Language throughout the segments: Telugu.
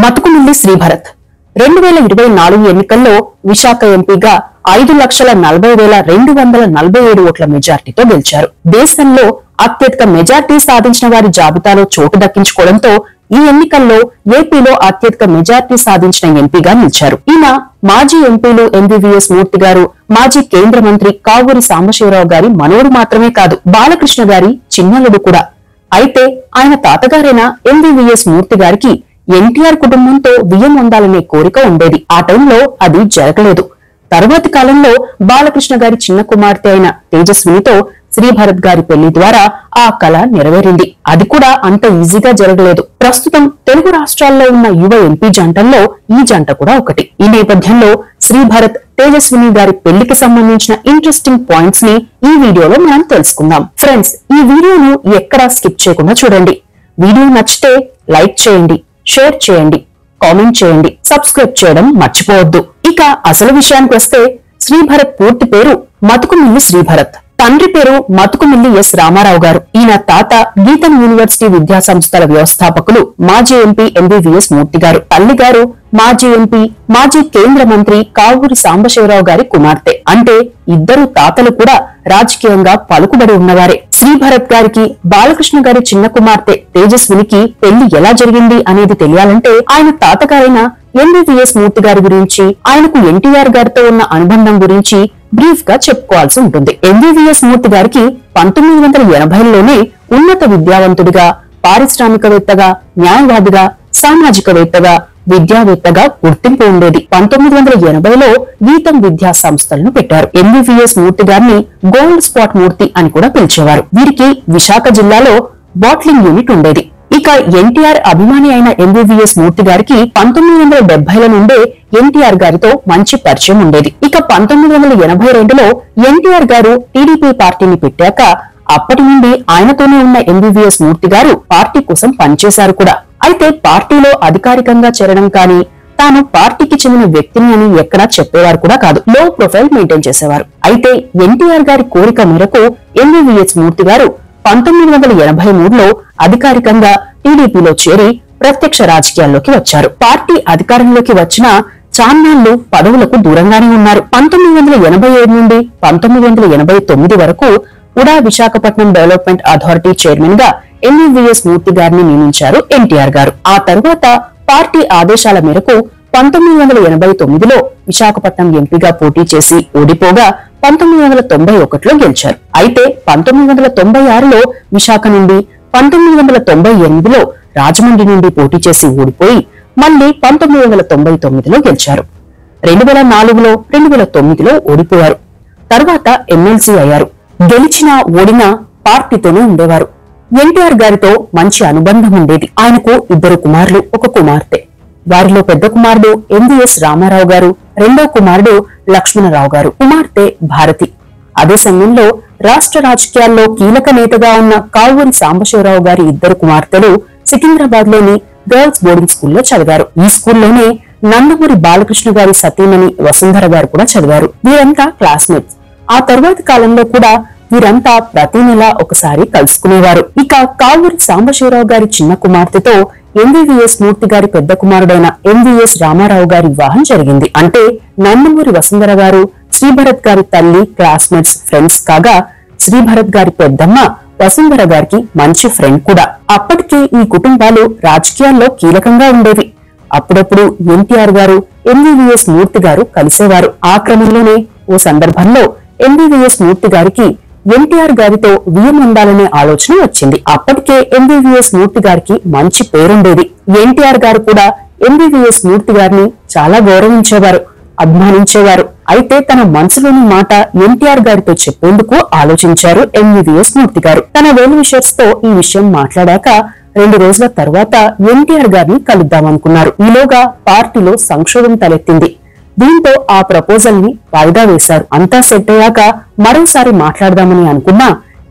మతుకుమిల్లి శ్రీభరత్ 2024 ఎన్నికల్లో విశాఖ ఎంపీగా 5,40,247 ఓట్ల మెజార్టీతో గెలిచారు. దేశంలో అత్యధిక మెజార్టీ సాధించిన వారి జాబితాలో చోటు దక్కించుకోవడంతో ఈ ఎన్నికల్లో ఏపీలో అత్యధిక మెజార్టీ సాధించిన ఎంపీగా నిలిచారు. ఈయన మాజీ ఎంపీలు ఎంవీవీఎస్ మూర్తి గారు, మాజీ కేంద్ర మంత్రి కావూరి సాంబశివరావు గారి మనవడు మాత్రమే కాదు, బాలకృష్ణ గారి చిన్నల్లుడు కూడా. అయితే ఆయన తాతగారైన ఎంవీవీఎస్ మూర్తి గారికి ఎన్టీఆర్ కుటుంబంతో బియ్యం వండాలనే కోరిక ఉండేది. ఆ టైంలో అది జరగలేదు. తరువాతి కాలంలో బాలకృష్ణ గారి చిన్న కుమార్తె అయిన తేజస్వినితో శ్రీభరత్ గారి పెళ్లి ద్వారా ఆ కళ నెరవేరింది. అది కూడా అంత ఈజీగా జరగలేదు. ప్రస్తుతం తెలుగు రాష్ట్రాల్లో ఉన్న యువ ఎంపీ జంటల్లో ఈ జంట కూడా ఒకటి. ఈ నేపథ్యంలో శ్రీభరత్ తేజస్విని గారి పెళ్లికి సంబంధించిన ఇంట్రెస్టింగ్ పాయింట్స్ ని ఈ వీడియోలో మనం తెలుసుకుందాం. ఫ్రెండ్స్, ఈ వీడియోను ఎక్కడా స్కిప్ చేయకుండా చూడండి. వీడియో నచ్చితే లైక్ చేయండి, షేర్ చేయండి, కామెంట్ చేయండి, సబ్స్క్రైబ్ చేయడం మర్చిపోవద్దు. ఇక అసలు విషయానికి వస్తే శ్రీభరత్ పూర్తి పేరు మతుకుమిల్లి శ్రీభరత్. తండ్రి పేరు మతుకుమిల్లి ఎస్ రామారావు గారు. ఈయన తాత గీతం యూనివర్సిటీ విద్యా సంస్థల వ్యవస్థాపకులు మాజీ ఎంపీ ఎంవీవీఎస్ మూర్తి గారు. తల్లి గారు మాజీ ఎంపీ, మాజీ కేంద్ర మంత్రి కావూరి సాంబశివరావు గారి కుమార్తె. అంటే ఇద్దరు తాతలు కూడా రాజకీయంగా పలుకుబడి ఉన్నవారే. శ్రీభరత్ గారికి బాలకృష్ణ గారి చిన్న కుమార్తె తేజస్వినికి పెళ్లి ఎలా జరిగింది అనేది తెలియాలంటే ఆయన తాతగారైన ఎంవీవీఎస్ మూర్తి గారి గురించి, ఆయనకు ఎన్టీఆర్ గారితో ఉన్న అనుబంధం గురించి బ్రీఫ్ గా చెప్పుకోవాల్సి ఉంటుంది. ఎంవీవీఎస్ మూర్తి గారికి 1980లోనే ఉన్నత విద్యావంతుడిగా, పారిశ్రామికవేత్తగా, న్యాయవాదిగా, సామాజికవేత్తగా, విద్యావేత్తగా గుర్తింపు ఉండేది. 1980లో గీతం విద్యా సంస్థలను పెట్టారు. ఎంవీవీఎస్ మూర్తి గారిని గోల్డ్ స్పాట్ మూర్తి అని కూడా పిలిచేవారు. వీరికి విశాఖ జిల్లాలో బాట్లింగ్ యూనిట్ ఉండేది. ఇక ఎన్టీఆర్ అభిమాని అయిన ఎంవీవీఎస్ మూర్తి గారికి 1970ల నుండే ఎన్టీఆర్ గారితో మంచి పరిచయం ఉండేది. ఇక 1982లో ఎన్టీఆర్ గారు టీడీపీ పార్టీని పెట్టాక అప్పటి నుండి ఆయనతోనే ఉన్న ఎంవీవీఎస్ మూర్తి గారు పార్టీ కోసం పనిచేశారు కూడా. అయితే పార్టీలో అధికారికంగా చేరడం కానీ, తాను పార్టీకి చెందిన వ్యక్తిని అని ఎక్కడా చెప్పేవారు కూడా కాదు. లో ప్రొఫైల్ మెయింటైన్ చేసేవారు. అయితే ఎన్టీఆర్ గారి కోరిక మేరకు ఎంవీవీఎస్ మూర్తి గారు 1983లో అధికారికంగా టీడీపీలో చేరి ప్రత్యక్ష రాజకీయాల్లోకి వచ్చారు. పార్టీ అధికారంలోకి వచ్చిన చాన్నాళ్లు పదవులకు దూరంగానే ఉన్నారు. 1987 నుండి 1989 వరకు ఉడా విశాఖపట్నం డెవలప్మెంట్ అథారిటీ చైర్మన్ గా ఎంవీవీఎస్ మూర్తి గారిని నియమించారు ఎన్టీఆర్ గారు. ఆ తర్వాత పార్టీ ఆదేశాల మేరకు 1989లో విశాఖపట్నం ఎంపీగా పోటీ చేసి ఓడిపోగా 1991లో గెలిచారు. అయితే 1996లో విశాఖ నుండి, 1998లో రాజమండ్రి నుండి పోటీ చేసి ఓడిపోయి మళ్లీ 1999లో గెలిచారు. 2004లో, 2009లో ఓడిపోయారు. తర్వాత ఎమ్మెల్సీ అయ్యారు. గెలిచినా ఓడినా పార్టీతోనే ఉండేవారు. ఎన్టీఆర్ గారితో మంచి అనుబంధం ఉండేది. ఆయనకు ఇద్దరు కుమారులు, ఒక కుమార్తె. వారిలో పెద్ద కుమారుడు ఎంవీఎస్ రామారావు గారు, రెండో కుమారుడు లక్ష్మణరావు గారు, కుమార్తె భారతి. అదే సమయంలో రాష్ట్ర రాజకీయాల్లో కీలక నేతగా ఉన్న కావూరి సాంబశివరావు గారి ఇద్దరు కుమార్తెలు సికింద్రాబాద్ లోని గర్ల్స్ బోర్డింగ్ స్కూల్లో చదివారు. ఈ స్కూల్లోనే నందమూరి బాలకృష్ణ గారి సతీమణి వసుంధర గారు కూడా చదివారు. వీరంతా క్లాస్మేట్స్. ఆ తర్వాతి కాలంలో కూడా వీరంతా ప్రతి నెల ఒకసారి కలుసుకునేవారు. ఇక కావూరి సాంబశివరావు గారి చిన్న కుమార్తెతో ఎంవీవీఎస్ మూర్తి గారి పెద్ద కుమారుడైన ఎంవీఎస్ రామారావు గారి వివాహం జరిగింది. అంటే నందమూరి వసుంధర గారు, శ్రీభరత్ గారి తల్లి క్లాస్మేట్స్, ఫ్రెండ్స్ కాగా శ్రీభరత్ గారి పెద్దమ్మ వసుంధర గారికి మంచి ఫ్రెండ్ కూడా. అప్పటికే ఈ కుటుంబాలు రాజకీయాల్లో కీలకంగా ఉండేవి. అప్పుడప్పుడు ఎన్టీఆర్ గారు, ఎంవీవీఎస్ మూర్తి గారు కలిసేవారు. ఆ క్రమంలోనే ఓ సందర్భంలో ఎంవీవీఎస్ మూర్తి గారికి ఎన్టీఆర్ గారితో బియ్యం వండాలనే ఆలోచన వచ్చింది. అప్పటికే ఎంవీవీఎస్ మూర్తి గారికి మంచి పేరుండేది. ఎన్టీఆర్ గారు కూడా ఎంవీవీఎస్ మూర్తి గారిని చాలా గౌరవించేవారు, అభిమానించేవారు. అయితే తన మనసులోని మాట ఎన్టీఆర్ గారితో చెప్పేందుకు ఆలోచించారు ఎంవీవీఎస్ మూర్తి గారు. తన వెల్ విషర్స్ తో ఈ విషయం మాట్లాడాక 2 రోజుల తర్వాత ఎన్టీఆర్ గారిని కలుద్దామనుకున్నారు. ఈలోగా పార్టీలో సంక్షోభం తలెత్తింది. దీంతో ఆ ప్రపోజల్ ని వాయిదా వేశారు. అంతా సెట్ అయ్యాక మరోసారి మాట్లాడదామని అనుకున్నా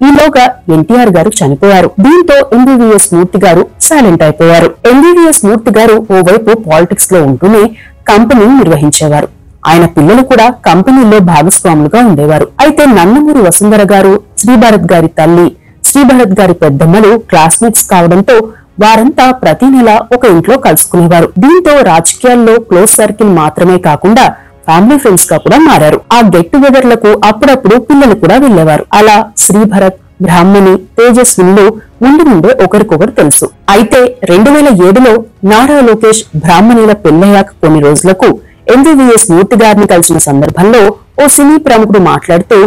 ఈలోగా ఎన్టీఆర్ గారు చనిపోయారు. దీంతో ఎంవీవీఎస్ మూర్తి గారు సైలెంట్ అయిపోయారు. ఎంవీవీఎస్ మూర్తి గారు ఓవైపు పాలిటిక్స్ లో ఉంటూనే కంపెనీని నిర్వహించేవారు. ఆయన పిల్లలు కూడా కంపెనీలో భాగస్వాములుగా ఉండేవారు. అయితే నందమూరి వసుంధర గారు, శ్రీభరత్ గారి తల్లి, శ్రీభరత్ గారి పెద్దమ్మలు క్లాస్మేట్స్ కావడంతో వారంతా ప్రతి నెల ఒక ఇంట్లో కలుసుకునేవారు. దీంతో రాజకీయాల్లో క్లోజ్ సర్కిల్ మాత్రమే కాకుండా ఫ్యామిలీ ఫ్రెండ్స్ గా కూడా మారారు. ఆ గెట్ టుగెదర్లకు అప్పుడప్పుడు పిల్లలు కూడా వెళ్లేవారు. అలా శ్రీభరత్, బ్రాహ్మణి, తేజస్వినులు ముందు నుండే ఒకరికొకరు తెలుసు. అయితే 2007లో నారా లోకేష్ బ్రాహ్మణిల పెళ్లయ్యాక కొన్ని రోజులకు ఎంవీవీఎస్ మూర్తి గారిని కలిసిన సందర్భంలో ఓ సినీ ప్రముఖుడు మాట్లాడుతూ,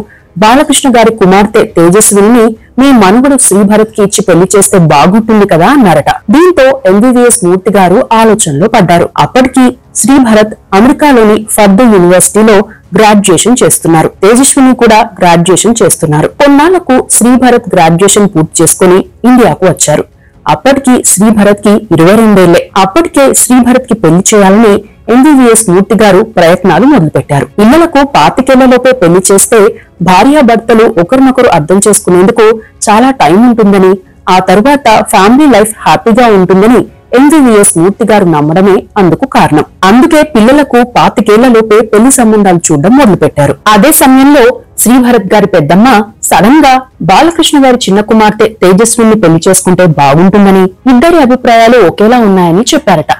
బాలకృష్ణ గారి కుమార్తె తేజస్విని మీ మనుగుడు శ్రీభరత్ కి ఇచ్చి పెళ్లి చేస్తే బాగుంటుంది కదా అన్నారట. దీంతో ఎంవీవీఎస్ మూర్తి గారు ఆలోచనలో పడ్డారు. అప్పటికి శ్రీభరత్ అమెరికాలోని ఫర్దూ యూనివర్సిటీలో గ్రాడ్యుయేషన్ చేస్తున్నారు. తేజస్విని కూడా గ్రాడ్యుయేషన్ చేస్తున్నారు. కొన్నాళ్లకు శ్రీభరత్ గ్రాడ్యుయేషన్ పూర్తి చేసుకుని ఇండియాకు వచ్చారు. అప్పటికి శ్రీభరత్ కి 22 ఏళ్లే. అప్పటికే శ్రీభరత్ కి పెళ్లి చేయాలని ఎంవీవీఎస్ మూర్తి గారు ప్రయత్నాలు మొదలుపెట్టారు. పిల్లలకు 25 ఏళ్లలోపే పెళ్లి చేస్తే భార్యాభర్తలు ఒకరినొకరు అర్థం చేసుకునేందుకు చాలా టైం ఉంటుందని, ఆ తరువాత ఫ్యామిలీ లైఫ్ హ్యాపీగా ఉంటుందని ఎంవీవీఎస్ మూర్తి గారు నమ్మడమే అందుకు కారణం. అందుకే పిల్లలకు 25 ఏళ్లలోపే పెళ్లి సంబంధాలు చూడడం మొదలుపెట్టారు. అదే సమయంలో శ్రీభరత్ గారి పెద్దమ్మ సడన్ గా బాలకృష్ణ గారి చిన్న కుమార్తె తేజస్విని పెళ్లి చేసుకుంటే బాగుంటుందని, ఇద్దరి అభిప్రాయాలు ఒకేలా ఉన్నాయని చెప్పారట.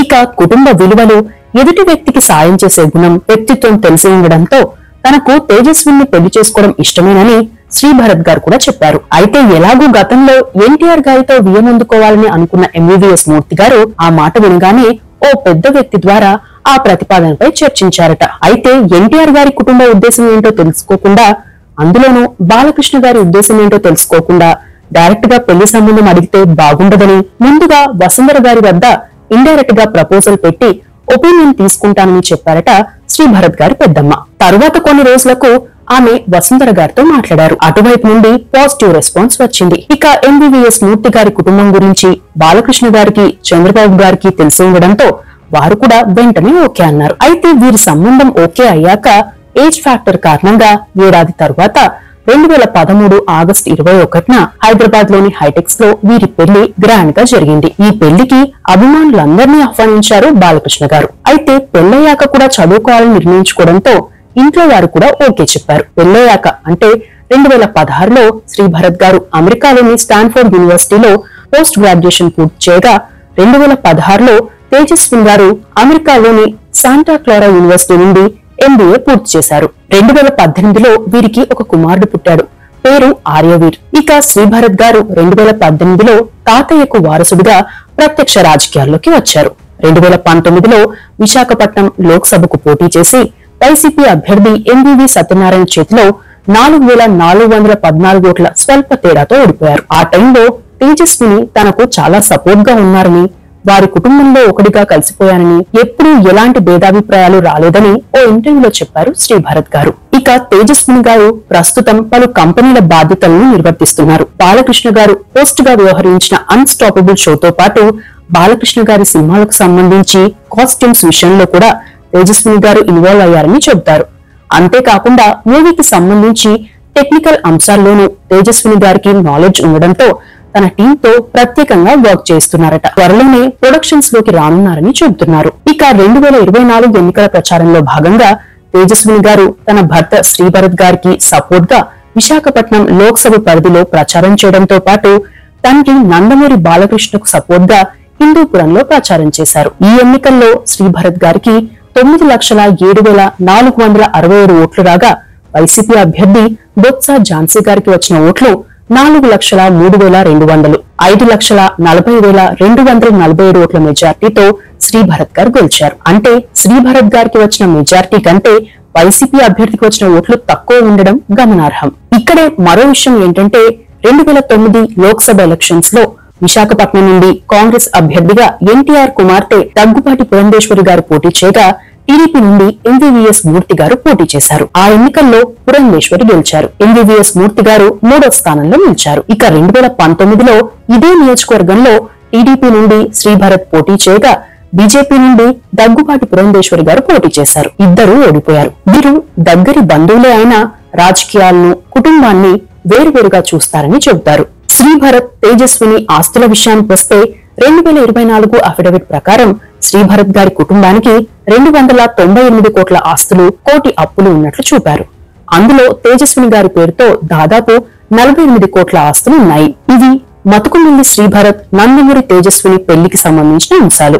ఇక కుటుంబ విలువలు, ఎదుటి వ్యక్తికి సాయం చేసే గుణం, వ్యక్తిత్వం తెలిసి ఉండడంతో తనకు తేజస్విని పెళ్లి చేసుకోవడం ఇష్టమేనని శ్రీభరత్ గారు కూడా చెప్పారు. అయితే ఎలాగూ గతంలో ఎన్టీఆర్ గారితో వియ్యమందుకోవాలని అనుకున్న ఎంవీవీఎస్ మూర్తి గారు ఆ మాట వినగానే ఓ పెద్ద వ్యక్తి ద్వారా ఆ ప్రతిపాదనపై చర్చించారట. అయితే ఎన్టీఆర్ గారి కుటుంబ ఉద్దేశం ఏంటో తెలుసుకోకుండా, అందులోనూ బాలకృష్ణ గారి ఉద్దేశం ఏంటో తెలుసుకోకుండా డైరెక్ట్ గా పెళ్లి సంబంధం అడిగితే బాగుండదని ముందుగా వసుంధర గారి వద్ద ఇండైరెక్ట్ గా ప్రపోజల్ పెట్టి ఒపీనియన్ తీసుకుంటానని చెప్పారట శ్రీభరత్ గారి పెద్దమ్మ. తరువాత కొన్ని రోజులకు ఆమె వసుంధర గారితో మాట్లాడారు. అటువైపు నుండి పాజిటివ్ రెస్పాన్స్ వచ్చింది. ఇక ఎంవీవీఎస్ మూర్తి గారి కుటుంబం గురించి బాలకృష్ణ గారికి, చంద్రబాబు గారికి తెలిసి ఉండడంతో వారు కూడా వెంటనే ఓకే అన్నారు. అయితే వీరి సంబంధం ఓకే అయ్యాక ఏజ్ ఫ్యాక్టర్ కారణంగా ఏడాది తరువాత 2013 ఆగస్టు 21న హైదరాబాద్ లోని హైటెక్స్ లో వీరి పెళ్లి గ్రాండ్ గా జరిగింది. ఈ పెళ్లికి అభిమానులందరినీ ఆహ్వానించారు బాలకృష్ణ గారు. అయితే పెళ్లయ్యాక కూడా చదువుకోవాలని నిర్ణయించుకోవడంతో ఇంట్లో వారు కూడా ఓకే చెప్పారు. పెళ్లయ్యాక అంటే 2016లో శ్రీభరత్ గారు అమెరికాలోని స్టాన్ఫోర్డ్ యూనివర్సిటీలో పోస్ట్ గ్రాడ్యుయేషన్ పూర్తి చేయగా 2016లో తేజస్విని గారు అమెరికాలోని శాంటా క్లారా యూనివర్సిటీ నుండి ఎంబీఏ పూర్తి చేశారు. 2018లో వీరికి ఒక కుమారుడు పుట్టాడు. పేరు ఆర్యవీర్. ఇక శ్రీభరత్ గారు 2018లో తాతయ్యకు వారసుడిగా ప్రత్యక్ష రాజకీయాల్లోకి వచ్చారు. 2019లో విశాఖపట్నం లోక్సభకు పోటీ చేసి వైసీపీ అభ్యర్థి ఎంవీవీ సత్యనారాయణ చేతిలో 4414 ఓట్ల స్వల్ప తేడాతో ఓడిపోయారు. ఆ టైంలో తేజస్విని తనకు చాలా సపోర్ట్ గా ఉన్నారని, వారి కుటుంబంలో ఒకటిగా కలిసిపోయానని, ఎప్పుడూ ఎలాంటి భేదాభిప్రాయాలు రాలేదని ఓ ఇంటర్వ్యూలో చెప్పారు శ్రీభరత్ గారు. ఇక తేజస్విని గారు ప్రస్తుతం పలు కంపెనీల బాధ్యతలను నిర్వర్తిస్తున్నారు. బాలకృష్ణ గారు హోస్ట్ గా వ్యవహరించిన అన్స్టాపబుల్ షోతో పాటు బాలకృష్ణ గారి సినిమాలకు సంబంధించి కాస్ట్యూమ్స్ విషయంలో కూడా తేజస్విని గారు ఇన్వాల్వ్ అయ్యారని చెబుతారు. అంతేకాకుండా మూవీకి సంబంధించి టెక్నికల్ అంశాల్లోనూ తేజస్విని గారికి నాలెడ్జ్ ఉండడంతో తన టీంతో ప్రత్యేకంగా వర్క్ చేస్తున్నారట. త్వరలోనే ప్రొడక్షన్స్ లోకి రానున్నారని చెబుతున్నారు. ఇక 2024 ఎన్నికల ప్రచారంలో భాగంగా తేజస్విని గారు తన భర్త శ్రీభరత్ గారికి సపోర్ట్ గా విశాఖపట్నం లోక్సభ పరిధిలో ప్రచారం చేయడంతో పాటు తండ్రి నందమూరి బాలకృష్ణకు సపోర్ట్ గా హిందూపురంలో ప్రచారం చేశారు. ఈ ఎన్నికల్లో శ్రీభరత్ గారికి 9,07,467 ఓట్లు రాగా వైసీపీ అభ్యర్థి బొత్స ఝాన్సీ గారికి వచ్చిన ఓట్లు 4,03,200, 5,40,247 ఓట్ల మెజార్టీతో శ్రీభరత్ గారు గెలిచారు. అంటే శ్రీభరత్ గారికి వచ్చిన మెజార్టీ కంటే వైసీపీ అభ్యర్థికి వచ్చిన ఓట్లు తక్కువ ఉండడం గమనార్హం. ఇక్కడే మరో విషయం ఏంటంటే 2009 లోక్సభ ఎలక్షన్స్ లో విశాఖపట్నం నుండి కాంగ్రెస్ అభ్యర్థిగా ఎన్టీఆర్ కుమార్తె దగ్గుపాటి పురంధేశ్వరి గారు పోటీ చేయగా టీడీపీ నుండి ఎంవీవీఎస్ మూర్తి గారు పోటీ చేశారు. ఆ ఎన్నికల్లో పురంధేశ్వరి గెలిచారు. ఎంవీవీఎస్ మూర్తి గారు 3వ స్థానంలో నిలిచారు. ఇక 2019లో ఇదే నియోజకవర్గంలో టీడీపీ నుండి శ్రీభరత్ పోటీ చేయగా బీజేపీ నుండి దగ్గుపాటి పురంధేశ్వరి గారు పోటీ చేశారు. ఇద్దరూ ఓడిపోయారు. వీరు దగ్గరి బంధువులే అయినా రాజకీయాలను, కుటుంబాన్ని వేరువేరుగా చూస్తారని చెబుతారు. శ్రీభరత్, తేజస్విని ఆస్తుల విషయానికి వస్తే 2024 అఫిడవిట్ ప్రకారం శ్రీభరత్ గారి కుటుంబానికి 298 కోట్ల ఆస్తులు, 1 కోటి అప్పులు ఉన్నట్లు చూపారు. అందులో తేజస్విని గారి పేరుతో దాదాపు 48 కోట్ల ఆస్తులు ఉన్నాయి. ఇవి మతుకుమిల్లి శ్రీభరత్, నందమూరి తేజస్విని పెళ్లికి సంబంధించిన అంశాలు.